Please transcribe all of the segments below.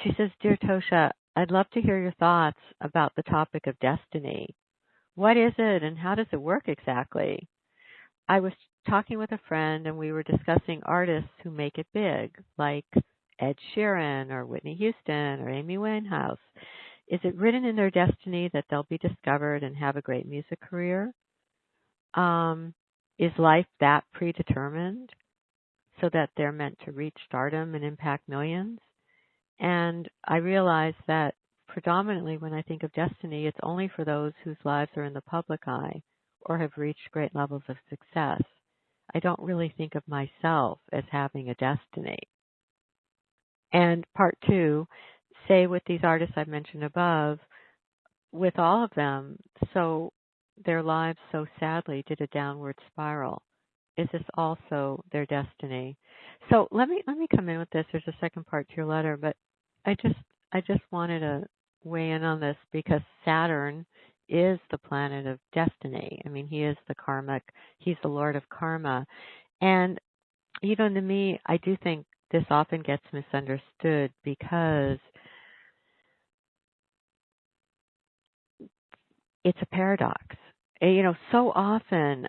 She says, Dear Tosha, I'd love to hear your thoughts about the topic of destiny. What is it and how does it work exactly? I was talking with a friend and we were discussing artists who make it big, like Ed Sheeran or Whitney Houston or Amy Winehouse. Is it written in their destiny that they'll be discovered and have a great music career? Is life that predetermined so that they're meant to reach stardom and impact millions? And I realize that predominantly when I think of destiny, it's only for those whose lives are in the public eye or have reached great levels of success. I don't really think of myself as having a destiny. And part two, say with these artists I've mentioned above, with all of them, so their lives so sadly did a downward spiral. Is this also their destiny? So let me come in with this. There's a second part to your letter, but I just wanted to weigh in on this because Saturn is the planet of destiny. I mean, he is he's the lord of karma. And to me, I do think this often gets misunderstood because it's a paradox. So often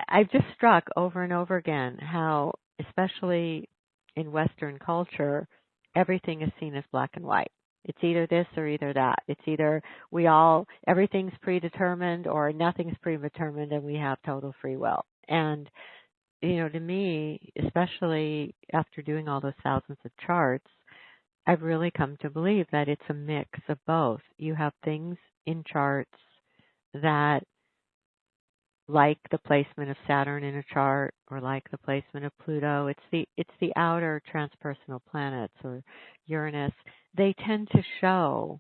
I've just struck over and over again how, especially in Western culture, everything is seen as black and white. It's either this or either that. It's either everything's predetermined or nothing's predetermined and we have total free will. And, to me, especially after doing all those thousands of charts, I've really come to believe that it's a mix of both. You have things in charts that, like the placement of Saturn in a chart or like the placement of Pluto, it's the outer transpersonal planets or Uranus. They tend to show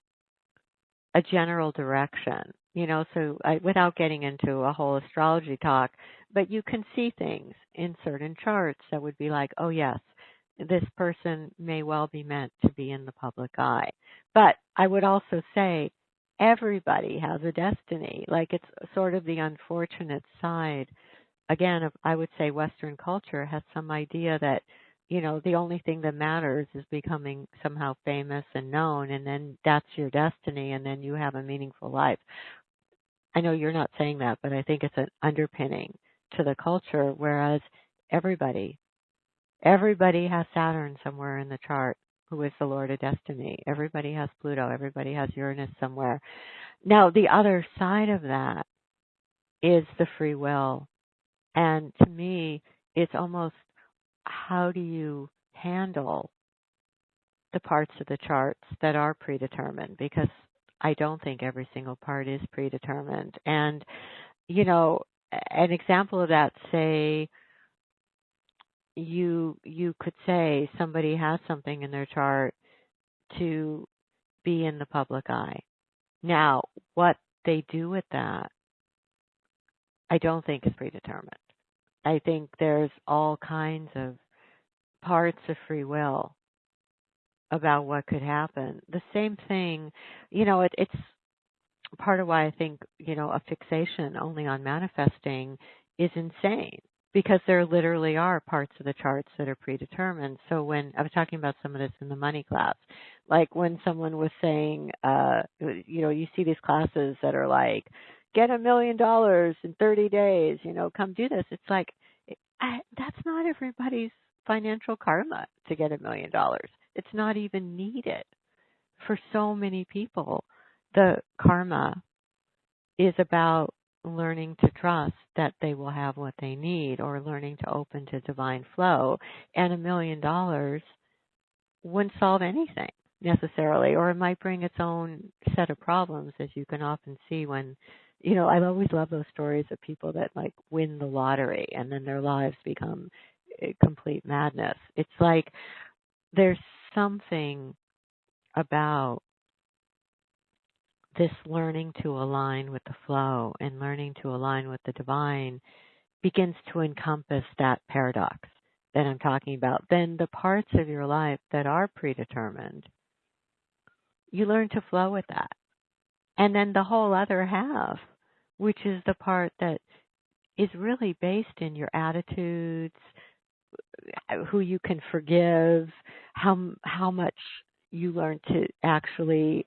a general direction, without getting into a whole astrology talk, but you can see things in certain charts that would be like, oh yes, this person may well be meant to be in the public eye. But I would also say everybody has a destiny. Like, it's sort of the unfortunate side. Again, I would say Western culture has some idea that, the only thing that matters is becoming somehow famous and known, and then that's your destiny, and then you have a meaningful life. I know you're not saying that, but I think it's an underpinning to the culture, whereas everybody has Saturn somewhere in the chart, who is the Lord of Destiny. Everybody has Pluto. Everybody has Uranus somewhere. Now, the other side of that is the free will. And to me, it's almost, how do you handle the parts of the charts that are predetermined? Because I don't think every single part is predetermined. And, an example of that, say, you could say somebody has something in their chart to be in the public eye. Now, what they do with that, I don't think is predetermined. I think there's all kinds of parts of free will about what could happen. The same thing, it's part of why I think, a fixation only on manifesting is insane, because there literally are parts of the charts that are predetermined. So when I was talking about some of this in the money class, like when someone was saying, you see these classes that are like, get $1 million in 30 days, come do this. It's like, that's not everybody's financial karma to get $1 million. It's not even needed. For so many people, the karma is about learning to trust that they will have what they need, or learning to open to divine flow. And $1 million wouldn't solve anything necessarily, or it might bring its own set of problems, as you can often see when, I always love those stories of people that like win the lottery and then their lives become complete madness. It's like there's something about this learning to align with the flow and learning to align with the divine begins to encompass that paradox that I'm talking about. Then the parts of your life that are predetermined, you learn to flow with that. And then the whole other half, which is the part that is really based in your attitudes, who you can forgive, how much you learn to actually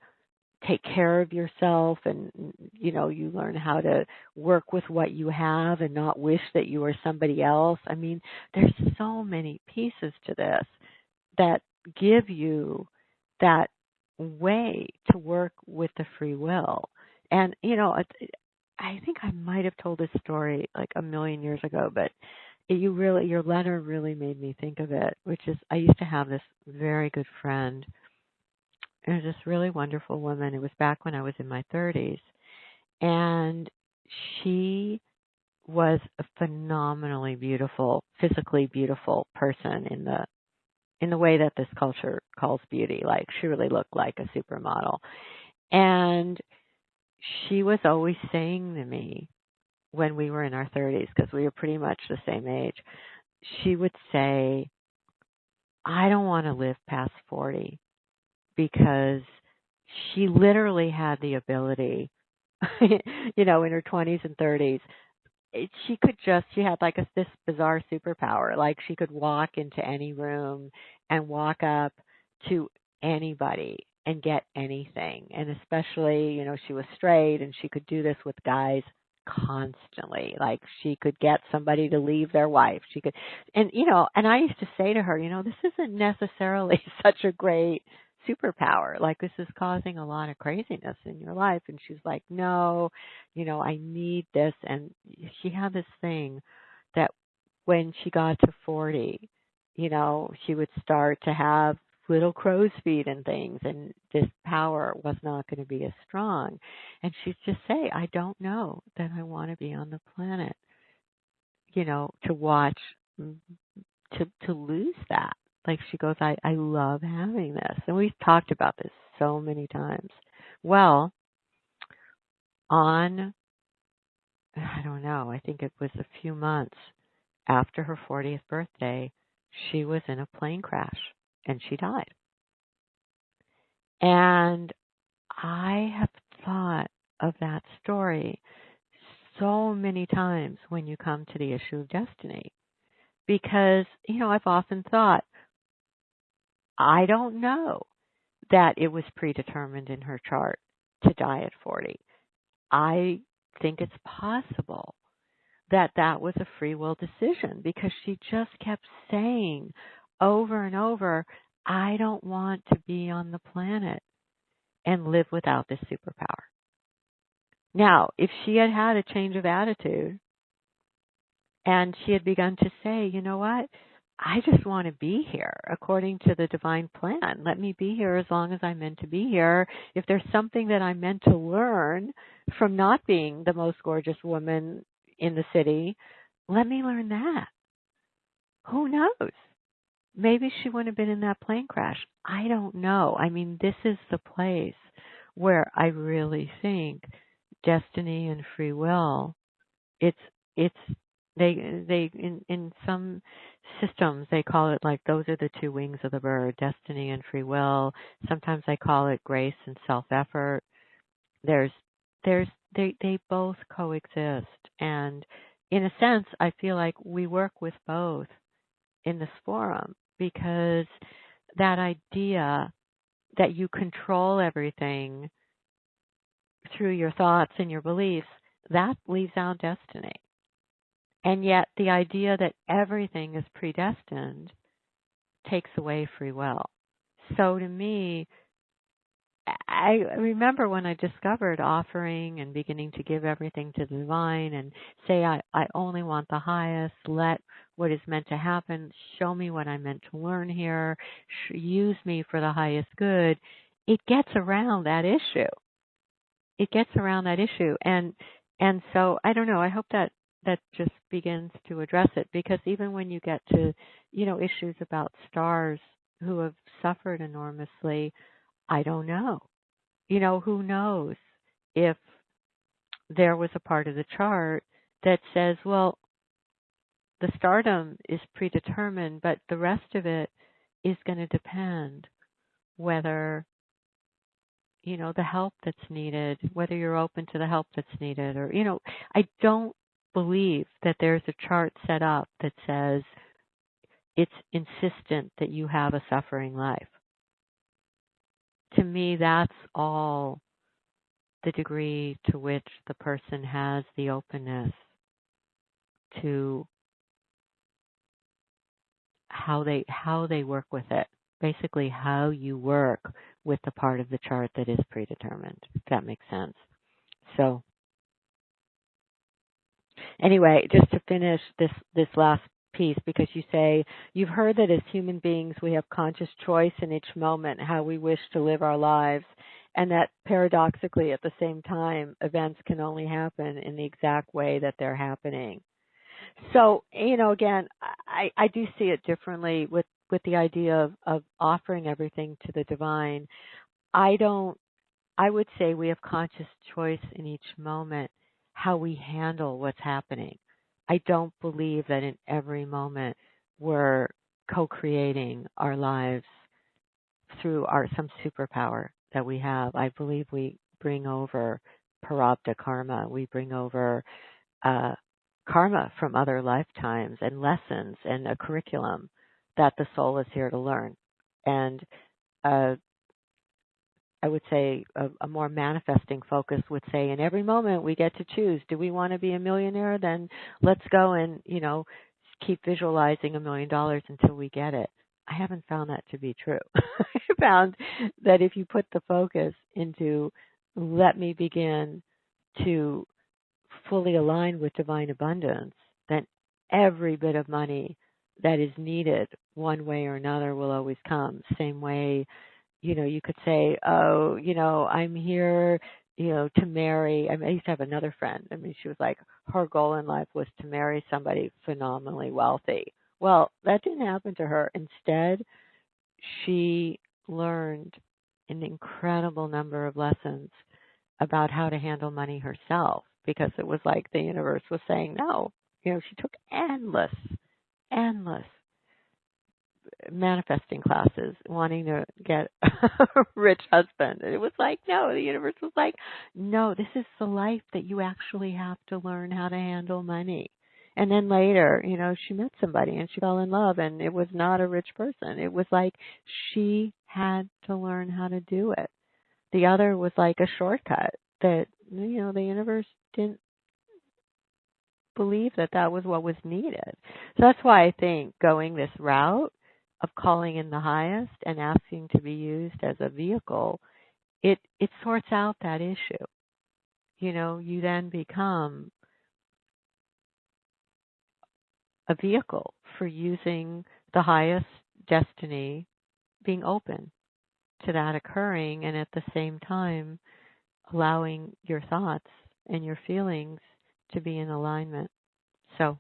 take care of yourself, and you learn how to work with what you have and not wish that you were somebody else. I mean, there's so many pieces to this that give you that way to work with the free will. And I think I might have told this story like a million years ago, but your letter really made me think of it, which is I used to have this very good friend. It was this really wonderful woman. It was back when I was in my 30s. And she was a phenomenally beautiful, physically beautiful person in the way that this culture calls beauty. Like she really looked like a supermodel. And she was always saying to me when we were in our 30s, because we were pretty much the same age, she would say, I don't want to live past 40, because she literally had the ability, in her 20s and 30s, she had like this bizarre superpower. Like she could walk into any room and walk up to anybody and get anything. And especially, she was straight, and she could do this with guys constantly. Like she could get somebody to leave their wife. She could, and I used to say to her, this isn't necessarily such a great superpower. Like this is causing a lot of craziness in your life. And she's like, no, I need this. And she had this thing that when she got to 40, she would start to have little crow's feet and things, and this power was not going to be as strong. And she'd just say, I don't know that I want to be on the planet, to watch, to lose that. Like she goes, I love having this. And we've talked about this so many times. Well, I don't know, I think it was a few months after her 40th birthday, she was in a plane crash and she died. And I have thought of that story so many times when you come to the issue of destiny. Because, I've often thought, I don't know that it was predetermined in her chart to die at 40. I think it's possible that was a free will decision, because she just kept saying over and over, I don't want to be on the planet and live without this superpower. Now, if she had had a change of attitude and she had begun to say, you know what, I just want to be here according to the divine plan. Let me be here as long as I'm meant to be here. If there's something that I'm meant to learn from not being the most gorgeous woman in the city, let me learn that. Who knows? Maybe she wouldn't have been in that plane crash. I don't know. I mean, this is the place where I really think destiny and free will, it's they in some systems they call it like those are the two wings of the bird, destiny and free will. Sometimes I call it grace and self-effort. They both coexist, and in a sense I feel like we work with both in this forum, because that idea that you control everything through your thoughts and your beliefs, that leaves out destiny. And yet the idea that everything is predestined takes away free will. So to me, I remember when I discovered offering and beginning to give everything to the divine and say, I only want the highest, let what is meant to happen, show me what I'm meant to learn here, use me for the highest good. It gets around that issue. And so I don't know, I hope that just begins to address it, because even when you get to, issues about stars who have suffered enormously, I don't know. Who knows if there was a part of the chart that says, well, the stardom is predetermined, but the rest of it is going to depend whether, the help that's needed, whether you're open to the help that's needed, or, I don't believe that there's a chart set up that says it's insistent that you have a suffering life. to me, that's all the degree to which the person has the openness to how they work with it. Basically, how you work with the part of the chart that is predetermined, if that makes sense. So anyway, just to finish this last piece, because you say you've heard that as human beings we have conscious choice in each moment how we wish to live our lives, and that paradoxically at the same time events can only happen in the exact way that they're happening. So, again, I do see it differently with the idea of offering everything to the divine. I would say we have conscious choice in each moment how we handle what's happening. I don't believe that in every moment we're co-creating our lives through some superpower that we have. I believe we bring over parabdha karma. We bring over karma from other lifetimes and lessons and a curriculum that the soul is here to learn. And I would say a more manifesting focus would say in every moment we get to choose. Do we want to be a millionaire? Then let's go and, keep visualizing $1 million until we get it. I haven't found that to be true. I found that if you put the focus into let me begin to fully align with divine abundance, then every bit of money that is needed one way or another will always come. Same way, you could say, oh, I'm here, to marry. I used to have another friend. She was like, her goal in life was to marry somebody phenomenally wealthy. Well, that didn't happen to her. Instead, she learned an incredible number of lessons about how to handle money herself, because it was like the universe was saying no. She took endless manifesting classes wanting to get a rich husband. And it was like, no, the universe was like, no, this is the life that you actually have to learn how to handle money. And then later, she met somebody and she fell in love, and it was not a rich person. It was like she had to learn how to do it. The other was like a shortcut that, the universe didn't believe that was what was needed. So that's why I think going this route of calling in the highest and asking to be used as a vehicle, it sorts out that issue. You then become a vehicle for using the highest destiny, being open to that occurring, and at the same time allowing your thoughts and your feelings to be in alignment. So